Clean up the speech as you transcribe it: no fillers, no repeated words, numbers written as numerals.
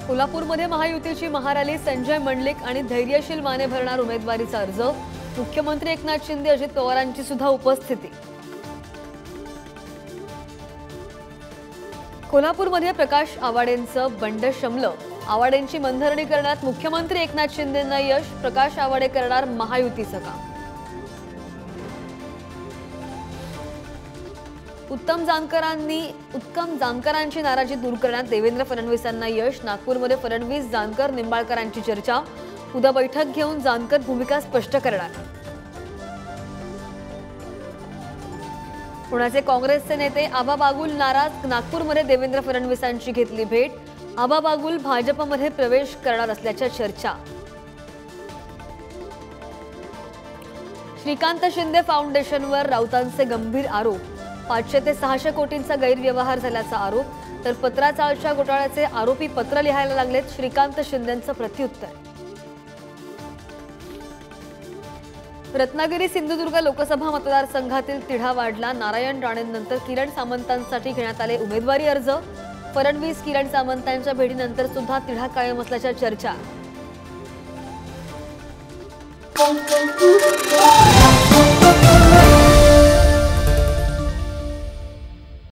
कोल्हापूरमध्ये महायुतीची महारॅली, संजय मंडलिक आणि धैर्यशील माने भरणार उमेदवारीचा अर्ज। मुख्यमंत्री एकनाथ शिंदे, अजित पवारांची सुद्धा उपस्थिती। कोल्हापूरमध्ये प्रकाश आवाडेंचं बंड शमलं। आवाडेंची मनधरणी करण्यात मुख्यमंत्री एकनाथ शिंदेंना यश। प्रकाश आवाडे करणार महायुतीचं काम। उत्तम जानकरांची नाराजी दूर करण्यात देवेंद्र फडणवीसांना यश। नागपूरमध्ये फडणवीस, जानकर, निंबाळकरांची चर्चा। उद्या बैठक घेऊन जानकर भूमिका स्पष्ट करणार। पुण्याचे काँग्रेसचे नेते आबा बागुल नाराज। नागपूरमध्ये देवेंद्र फडणवीसांची घेतली भेट। आबा बागुल भाजपमध्ये प्रवेश करणार असल्याच्या चर्चा। श्रीकांत शिंदे फाउंडेशनवर राऊतांचे गंभीर आरोप। 500 ते 600 कोटींचा गैरव्यवहार झाल्याचा आरोप। तर पत्राचाळच्या घोटाळ्याचे आरोपी पत्र लिहायला लागलेत। श्रीकांत शिंदेंचं प्रत्युत्तर। रत्नागिरी सिंधुदुर्ग लोकसभा मतदारसंघातील तिढा वाढला। नारायण राणेंनंतर किरण सामंतांसाठी घेण्यात आले उमेदवारी अर्ज। फडणवीस किरण सामंतांच्या भेटीनंतर सुद्धा तिढा कायम असल्याच्या चर्चा।